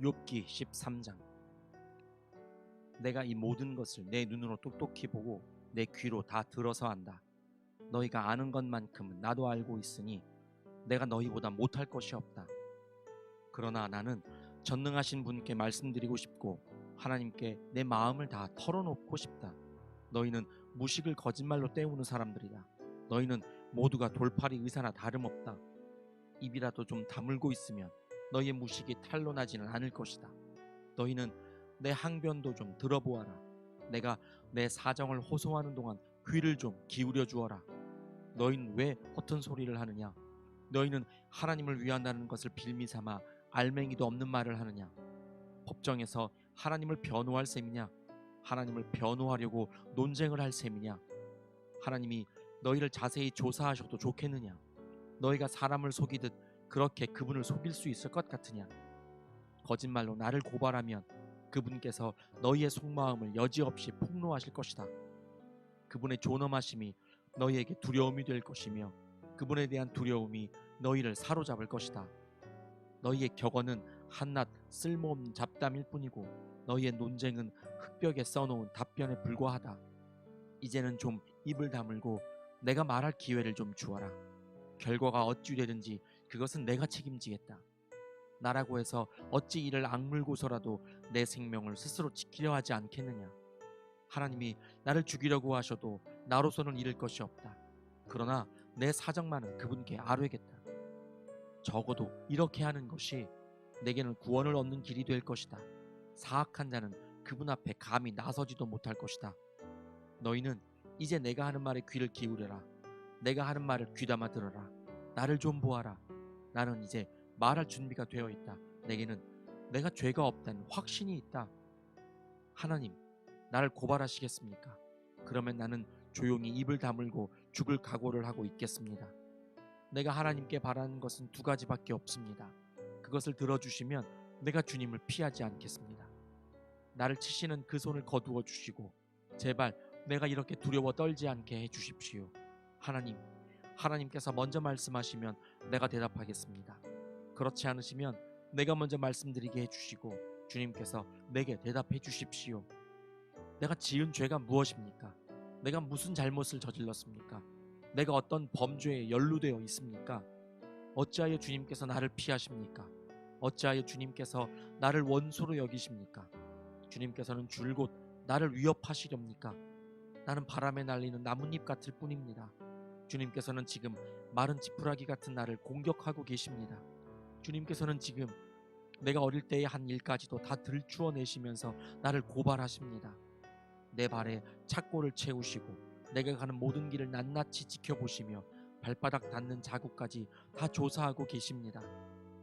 욥기 13장. 내가 이 모든 것을 내 눈으로 똑똑히 보고 내 귀로 다 들어서 안다. 너희가 아는 것만큼은 나도 알고 있으니 내가 너희보다 못할 것이 없다. 그러나 나는 전능하신 분께 말씀드리고 싶고 하나님께 내 마음을 다 털어놓고 싶다. 너희는 무식을 거짓말로 때우는 사람들이다. 너희는 모두가 돌팔이 의사나 다름없다. 입이라도 좀 다물고 있으면 너희의 무식이 탄로나지는 않을 것이다. 너희는 내 항변도 좀 들어보아라. 내가 내 사정을 호소하는 동안 귀를 좀 기울여 주어라. 너희는 왜 허튼 소리를 하느냐? 너희는 하나님을 위한다는 것을 빌미 삼아 알맹이도 없는 말을 하느냐? 법정에서 하나님을 변호할 셈이냐? 하나님을 변호하려고 논쟁을 할 셈이냐? 하나님이 너희를 자세히 조사하셔도 좋겠느냐? 너희가 사람을 속이듯 그렇게 그분을 속일 수 있을 것 같으냐? 거짓말로 나를 고발하면 그분께서 너희의 속마음을 여지없이 폭로하실 것이다. 그분의 존엄하심이 너희에게 두려움이 될 것이며 그분에 대한 두려움이 너희를 사로잡을 것이다. 너희의 격언은 한낱 쓸모없는 잡담일 뿐이고 너희의 논쟁은 흙벽에 써놓은 답변에 불과하다. 이제는 좀 입을 다물고 내가 말할 기회를 좀 주어라. 결과가 어찌 되든지 그것은 내가 책임지겠다. 나라고 해서 어찌 이를 악물고서라도 내 생명을 스스로 지키려 하지 않겠느냐. 하나님이 나를 죽이려고 하셔도 나로서는 잃을 것이 없다. 그러나 내 사정만은 그분께 아뢰겠다. 적어도 이렇게 하는 것이 내게는 구원을 얻는 길이 될 것이다. 사악한 자는 그분 앞에 감히 나서지도 못할 것이다. 너희는 이제 내가 하는 말에 귀를 기울여라. 내가 하는 말을 귀담아 들어라. 나를 좀 보아라. 나는 이제 말할 준비가 되어 있다. 내게는 내가 죄가 없다는 확신이 있다. 하나님, 나를 고발하시겠습니까? 그러면 나는 조용히 입을 다물고 죽을 각오를 하고 있겠습니다. 내가 하나님께 바라는 것은 두 가지밖에 없습니다. 그것을 들어주시면 내가 주님을 피하지 않겠습니다. 나를 치시는 그 손을 거두어 주시고 제발 내가 이렇게 두려워 떨지 않게 해주십시오. 하나님께서 먼저 말씀하시면 내가 대답하겠습니다. 그렇지 않으시면 내가 먼저 말씀드리게 해주시고 주님께서 내게 대답해 주십시오. 내가 지은 죄가 무엇입니까? 내가 무슨 잘못을 저질렀습니까? 내가 어떤 범죄에 연루되어 있습니까? 어찌하여 주님께서 나를 피하십니까? 어찌하여 주님께서 나를 원수로 여기십니까? 주님께서는 줄곧 나를 위협하시렵니까? 나는 바람에 날리는 나뭇잎 같을 뿐입니다. 주님께서는 지금 마른 지푸라기 같은 나를 공격하고 계십니다. 주님께서는 지금 내가 어릴 때의 한 일까지도 다 들추어내시면서 나를 고발하십니다. 내 발에 착고를 채우시고 내가 가는 모든 길을 낱낱이 지켜보시며 발바닥 닿는 자국까지 다 조사하고 계십니다.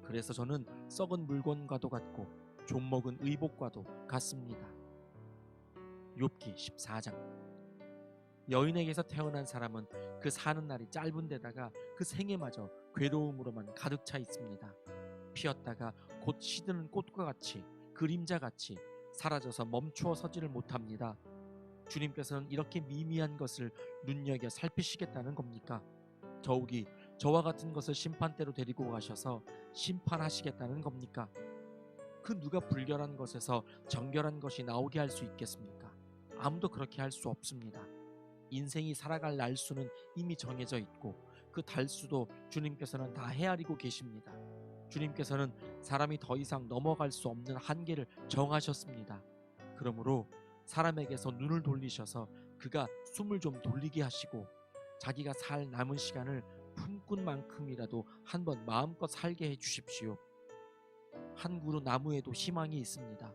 그래서 저는 썩은 물건과도 같고 좀먹은 의복과도 같습니다. 욥기 14장. 여인에게서 태어난 사람은 그 사는 날이 짧은 데다가 그 생애마저 괴로움으로만 가득 차 있습니다. 피었다가 곧 시드는 꽃과 같이 그림자같이 사라져서 멈추어 서지를 못합니다. 주님께서는 이렇게 미미한 것을 눈여겨 살피시겠다는 겁니까? 더욱이 저와 같은 것을 심판대로 데리고 가셔서 심판하시겠다는 겁니까? 그 누가 불결한 것에서 정결한 것이 나오게 할 수 있겠습니까? 아무도 그렇게 할 수 없습니다. 인생이 살아갈 날수는 이미 정해져 있고 그 달수도 주님께서는 다 헤아리고 계십니다. 주님께서는 사람이 더 이상 넘어갈 수 없는 한계를 정하셨습니다. 그러므로 사람에게서 눈을 돌리셔서 그가 숨을 좀 돌리게 하시고 자기가 살 남은 시간을 품꾼 만큼이라도 한번 마음껏 살게 해주십시오. 한 그루 나무에도 희망이 있습니다.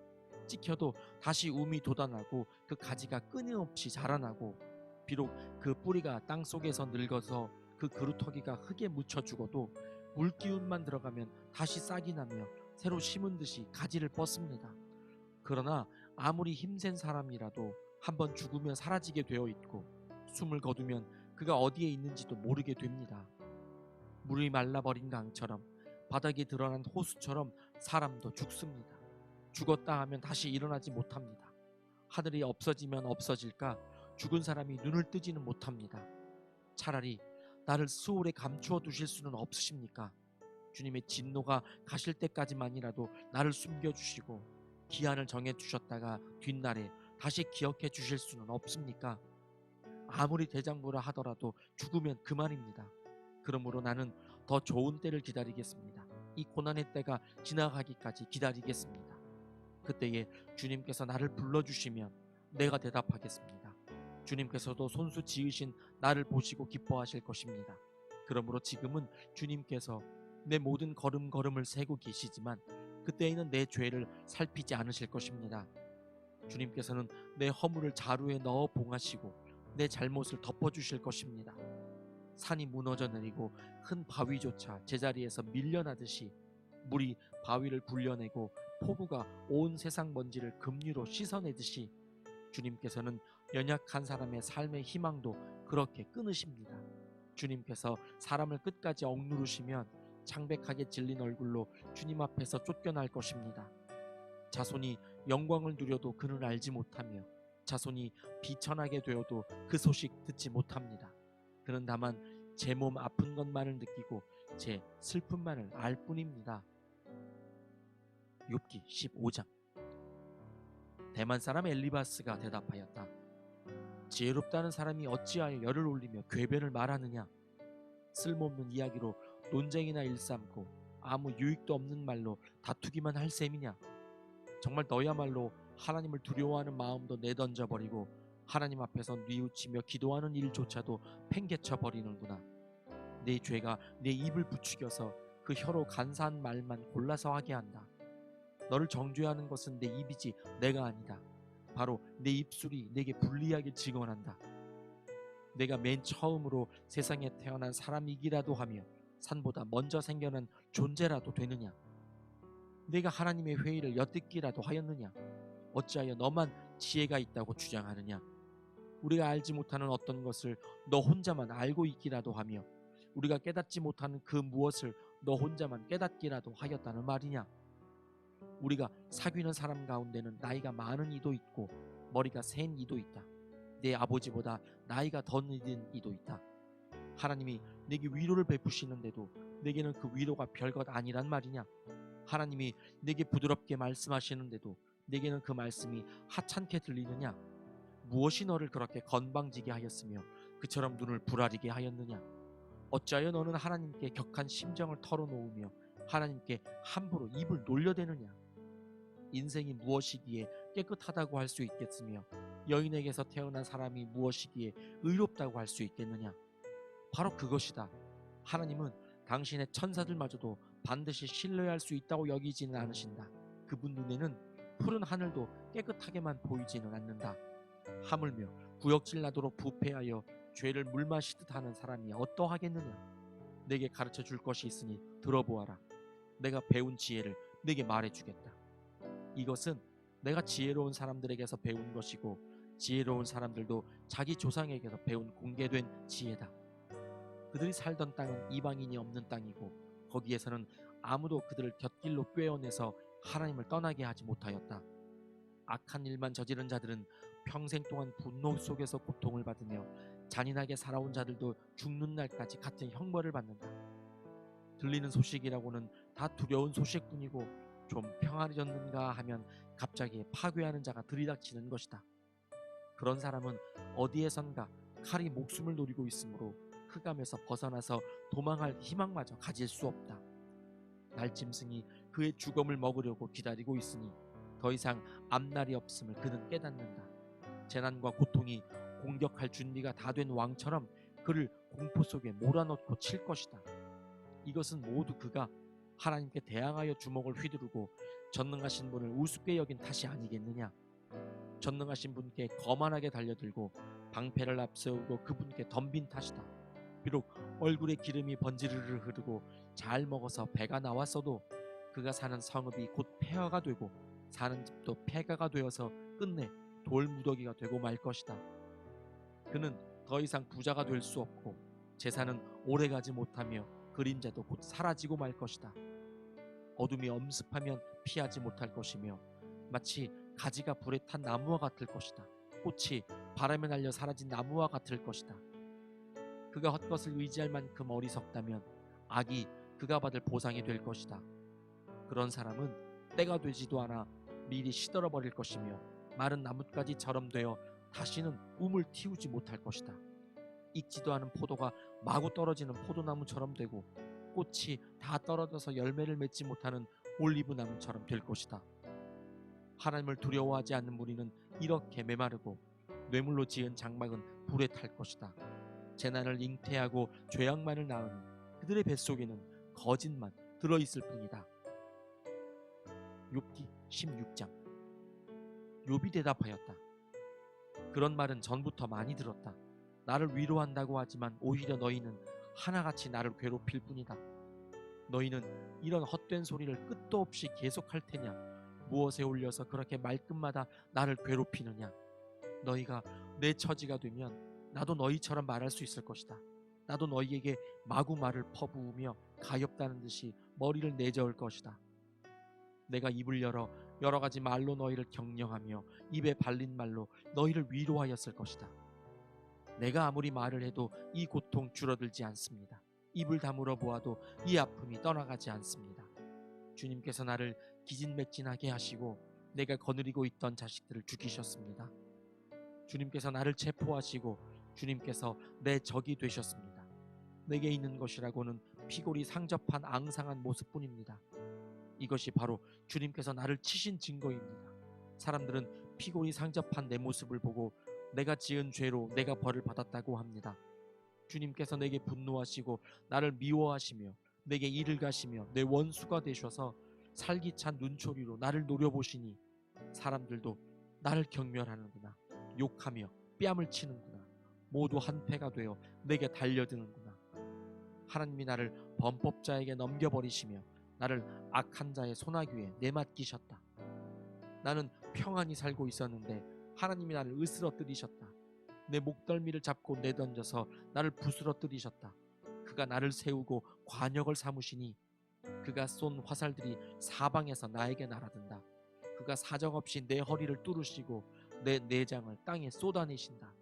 찍혀도 다시 움이 돋아나고 그 가지가 끊임없이 자라나고 비록 그 뿌리가 땅속에서 늙어서 그 그루터기가 흙에 묻혀 죽어도 물기운만 들어가면 다시 싹이 나며 새로 심은 듯이 가지를 뻗습니다. 그러나 아무리 힘센 사람이라도 한번 죽으면 사라지게 되어 있고 숨을 거두면 그가 어디에 있는지도 모르게 됩니다. 물이 말라버린 강처럼 바닥에 드러난 호수처럼 사람도 죽습니다. 죽었다 하면 다시 일어나지 못합니다. 하늘이 없어지면 없어질까 죽은 사람이 눈을 뜨지는 못합니다. 차라리 나를 수월에 감추어 두실 수는 없으십니까? 주님의 진노가 가실 때까지만이라도 나를 숨겨주시고 기한을 정해주셨다가 뒷날에 다시 기억해 주실 수는 없습니까? 아무리 대장부라 하더라도 죽으면 그만입니다. 그러므로 나는 더 좋은 때를 기다리겠습니다. 이 고난의 때가 지나가기까지 기다리겠습니다. 그때에 주님께서 나를 불러주시면 내가 대답하겠습니다. 주님께서도 손수 지으신 나를 보시고 기뻐하실 것입니다. 그러므로 지금은 주님께서 내 모든 걸음걸음을 세고 계시지만 그때에는 내 죄를 살피지 않으실 것입니다. 주님께서는 내 허물을 자루에 넣어 봉하시고 내 잘못을 덮어주실 것입니다. 산이 무너져 내리고 큰 바위조차 제자리에서 밀려나듯이 물이 바위를 굴려내고 폭우가 온 세상 먼지를 급류로 씻어내듯이 주님께서는 연약한 사람의 삶의 희망도 그렇게 끊으십니다. 주님께서 사람을 끝까지 억누르시면 창백하게 질린 얼굴로 주님 앞에서 쫓겨날 것입니다. 자손이 영광을 누려도 그는 알지 못하며 자손이 비천하게 되어도 그 소식 듣지 못합니다. 그는 다만 제 몸 아픈 것만을 느끼고 제 슬픔만을 알 뿐입니다. 욥기 15장. 대만 사람 엘리바스가 대답하였다. 지혜롭다는 사람이 어찌하여 열을 올리며 궤변을 말하느냐. 쓸모없는 이야기로 논쟁이나 일삼고 아무 유익도 없는 말로 다투기만 할 셈이냐. 정말 너야말로 하나님을 두려워하는 마음도 내던져버리고 하나님 앞에서 뉘우치며 기도하는 일조차도 팽개쳐 버리는구나. 내 죄가 내 입을 부추겨서 그 혀로 간사한 말만 골라서 하게 한다. 너를 정죄하는 것은 내 입이지 내가 아니다. 바로 내 입술이 내게 불리하게 증언한다. 내가 맨 처음으로 세상에 태어난 사람이기라도 하며 산보다 먼저 생겨난 존재라도 되느냐. 내가 하나님의 회의를 엿듣기라도 하였느냐. 어찌하여 너만 지혜가 있다고 주장하느냐. 우리가 알지 못하는 어떤 것을 너 혼자만 알고 있기라도 하며 우리가 깨닫지 못하는 그 무엇을 너 혼자만 깨닫기라도 하였다는 말이냐. 우리가 사귀는 사람 가운데는 나이가 많은 이도 있고 머리가 센 이도 있다. 내 아버지보다 나이가 더 늦은 이도 있다. 하나님이 내게 위로를 베푸시는데도 내게는 그 위로가 별것 아니란 말이냐. 하나님이 내게 부드럽게 말씀하시는데도 내게는 그 말씀이 하찮게 들리느냐. 무엇이 너를 그렇게 건방지게 하였으며 그처럼 눈을 부라리게 하였느냐. 어찌하여 너는 하나님께 격한 심정을 털어놓으며 하나님께 함부로 입을 놀려대느냐. 인생이 무엇이기에 깨끗하다고 할 수 있겠으며 여인에게서 태어난 사람이 무엇이기에 의롭다고 할 수 있겠느냐. 바로 그것이다. 하나님은 당신의 천사들마저도 반드시 신뢰할 수 있다고 여기지는 않으신다. 그분 눈에는 푸른 하늘도 깨끗하게만 보이지는 않는다. 하물며 구역질 나도록 부패하여 죄를 물마시듯 하는 사람이 어떠하겠느냐. 내게 가르쳐 줄 것이 있으니 들어보아라. 내가 배운 지혜를 내게 말해주겠다. 이것은 내가 지혜로운 사람들에게서 배운 것이고 지혜로운 사람들도 자기 조상에게서 배운 공개된 지혜다. 그들이 살던 땅은 이방인이 없는 땅이고 거기에서는 아무도 그들을 곁길로 꿰어내서 하나님을 떠나게 하지 못하였다. 악한 일만 저지른 자들은 평생 동안 분노 속에서 고통을 받으며 잔인하게 살아온 자들도 죽는 날까지 같은 형벌을 받는다. 들리는 소식이라고는 다 두려운 소식뿐이고 좀 평안해졌는가 하면 갑자기 파괴하는 자가 들이닥치는 것이다. 그런 사람은 어디에선가 칼이 목숨을 노리고 있으므로 흑암에서 벗어나서 도망할 희망마저 가질 수 없다. 날짐승이 그의 죽음을 먹으려고 기다리고 있으니 더 이상 앞날이 없음을 그는 깨닫는다. 재난과 고통이 공격할 준비가 다 된 왕처럼 그를 공포 속에 몰아넣고 칠 것이다. 이것은 모두 그가 하나님께 대항하여 주먹을 휘두르고 전능하신 분을 우습게 여긴 탓이 아니겠느냐. 전능하신 분께 거만하게 달려들고 방패를 앞세우고 그분께 덤빈 탓이다. 비록 얼굴에 기름이 번지르르 흐르고 잘 먹어서 배가 나왔어도 그가 사는 성읍이 곧 폐허가 되고 사는 집도 폐가가 되어서 끝내 돌무더기가 되고 말 것이다. 그는 더 이상 부자가 될 수 없고 재산은 오래가지 못하며 그림자도 곧 사라지고 말 것이다. 어둠이 엄습하면 피하지 못할 것이며 마치 가지가 불에 탄 나무와 같을 것이다. 꽃이 바람에 날려 사라진 나무와 같을 것이다. 그가 헛것을 의지할 만큼 어리석다면 악이 그가 받을 보상이 될 것이다. 그런 사람은 때가 되지도 않아 미리 시들어 버릴 것이며 마른 나뭇가지처럼 되어 다시는 움을 틔우지 못할 것이다. 익지도 않은 포도가 마구 떨어지는 포도나무처럼 되고 꽃이 다 떨어져서 열매를 맺지 못하는 올리브 나무처럼 될 것이다. 하나님을 두려워하지 않는 무리는 이렇게 메마르고 뇌물로 지은 장막은 불에 탈 것이다. 재난을 잉태하고 죄악만을 낳으니 그들의 뱃속에는 거짓만 들어있을 뿐이다. 욥기 16장. 욥이 대답하였다. 그런 말은 전부터 많이 들었다. 나를 위로한다고 하지만 오히려 너희는 하나같이 나를 괴롭힐 뿐이다. 너희는 이런 헛된 소리를 끝도 없이 계속할 테냐? 무엇에 올려서 그렇게 말끝마다 나를 괴롭히느냐? 너희가 내 처지가 되면 나도 너희처럼 말할 수 있을 것이다. 나도 너희에게 마구 말을 퍼부으며 가엾다는 듯이 머리를 내저을 것이다. 내가 입을 열어 여러 가지 말로 너희를 격려하며 입에 발린 말로 너희를 위로하였을 것이다. 내가 아무리 말을 해도 이 고통 줄어들지 않습니다. 입을 다물어 보아도 이 아픔이 떠나가지 않습니다. 주님께서 나를 기진맥진하게 하시고 내가 거느리고 있던 자식들을 죽이셨습니다. 주님께서 나를 체포하시고 주님께서 내 적이 되셨습니다. 내게 있는 것이라고는 피골이 상접한 앙상한 모습뿐입니다. 이것이 바로 주님께서 나를 치신 증거입니다. 사람들은 피골이 상접한 내 모습을 보고 내가 지은 죄로 내가 벌을 받았다고 합니다. 주님께서 내게 분노하시고 나를 미워하시며 내게 이를 가시며 내 원수가 되셔서 살기찬 눈초리로 나를 노려보시니 사람들도 나를 경멸하는구나. 욕하며 뺨을 치는구나. 모두 한패가 되어 내게 달려드는구나. 하나님이 나를 범법자에게 넘겨버리시며 나를 악한 자의 소나귀에 내맡기셨다. 나는 평안히 살고 있었는데 하나님이 나를 으스러뜨리셨다. 내 목덜미를 잡고 내던져서 나를 부스러뜨리셨다. 그가 나를 세우고 관역을 삼으시니 그가 쏜 화살들이 사방에서 나에게 날아든다. 그가 사정없이 내 허리를 뚫으시고 내 내장을 땅에 쏟아내신다.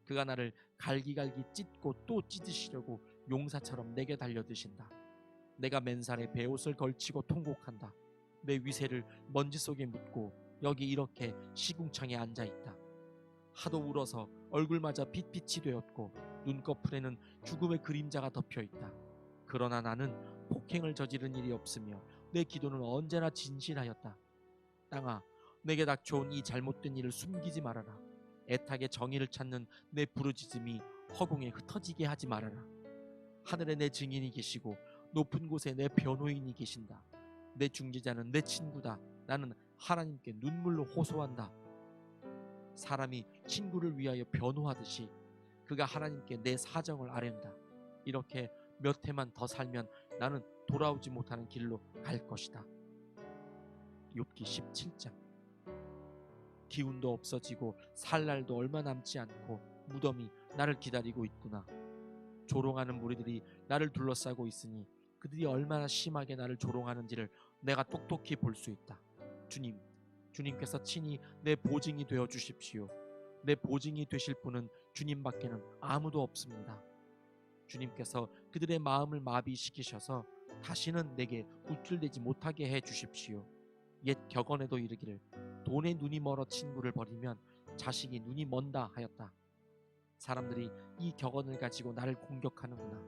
그가 나를 갈기갈기 찢고 또 찢으시려고 용사처럼 내게 달려드신다. 내가 맨살에 베옷을 걸치고 통곡한다. 내 위세를 먼지 속에 묻고 여기 이렇게 시궁창에 앉아있다. 하도 울어서 얼굴마저 빛빛이 되었고 눈꺼풀에는 죽음의 그림자가 덮여있다. 그러나 나는 폭행을 저지른 일이 없으며 내 기도는 언제나 진실하였다. 땅아, 내게 닥쳐온 이 잘못된 일을 숨기지 말아라. 애타게 정의를 찾는 내 부르짖음이 허공에 흩어지게 하지 말아라. 하늘에 내 증인이 계시고 높은 곳에 내 변호인이 계신다. 내 중재자는 내 친구다. 나는 하나님께 눈물로 호소한다. 사람이 친구를 위하여 변호하듯이 그가 하나님께 내 사정을 아뢰는다. 이렇게 몇 해만 더 살면 나는 돌아오지 못하는 길로 갈 것이다. 욥기 17장. 기운도 없어지고 살 날도 얼마 남지 않고 무덤이 나를 기다리고 있구나. 조롱하는 무리들이 나를 둘러싸고 있으니 그들이 얼마나 심하게 나를 조롱하는지를 내가 똑똑히 볼 수 있다. 주님께서 친히 내 보증이 되어 주십시오. 내 보증이 되실 분은 주님밖에는 아무도 없습니다. 주님께서 그들의 마음을 마비시키셔서 다시는 내게 우쭐대지 못하게 해 주십시오. 옛 격언에도 이르기를 돈에 눈이 멀어 친구를 버리면 자식이 눈이 먼다 하였다. 사람들이 이 격언을 가지고 나를 공격하는구나.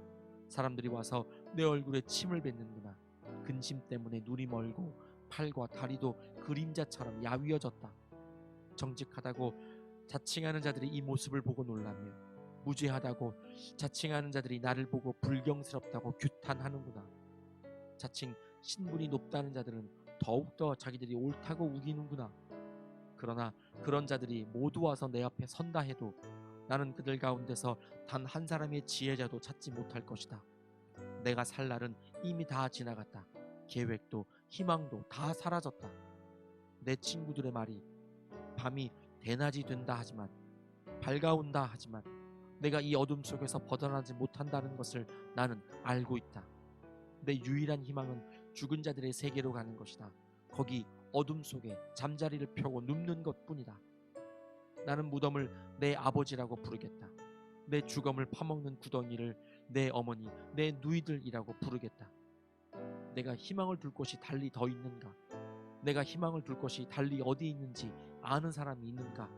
사람들이 와서 내 얼굴에 침을 뱉는구나. 근심 때문에 눈이 멀고 팔과 다리도 그림자처럼 야위어졌다. 정직하다고 자칭하는 자들이 이 모습을 보고 놀라며 무죄하다고 자칭하는 자들이 나를 보고 불경스럽다고 규탄하는구나. 자칭 신분이 높다는 자들은 더욱더 자기들이 옳다고 우기는구나. 그러나 그런 자들이 모두 와서 내 앞에 선다 해도 나는 그들 가운데서 단 한 사람의 지혜자도 찾지 못할 것이다. 내가 살 날은 이미 다 지나갔다. 계획도 희망도 다 사라졌다. 내 친구들의 말이 밤이 대낮이 된다 하지만 밝아온다 하지만 내가 이 어둠 속에서 벗어나지 못한다는 것을 나는 알고 있다. 내 유일한 희망은 죽은 자들의 세계로 가는 것이다. 거기 어둠 속에 잠자리를 펴고 눕는 것뿐이다. 나는 무덤을 내 아버지라고 부르겠다. 내 주검을 파먹는 구덩이를 내 어머니, 내 누이들이라고 부르겠다. 내가 희망을 둘 곳이 달리 더 있는가? 내가 희망을 둘 곳이 달리 어디 있는지 아는 사람이 있는가?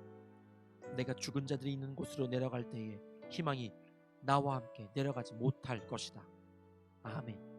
내가 죽은 자들이 있는 곳으로 내려갈 때에 희망이 나와 함께 내려가지 못할 것이다. 아멘.